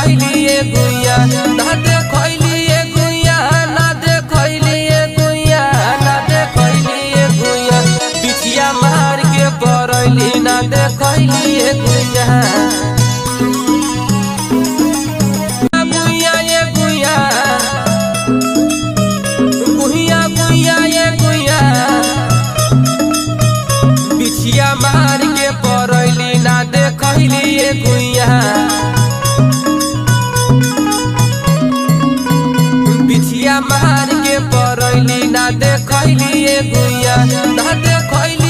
देखैलिए गुइया ना देखैलिए गुइया ना देखैलिए गुइया ना देखैलिए गुइया बिछिया मार के परैली ना देखैलिए गुइया मार के परैली ना देखैलिए गुइया बिछिया मार के परैली ना देखैलिए गुइया ना देखैलिए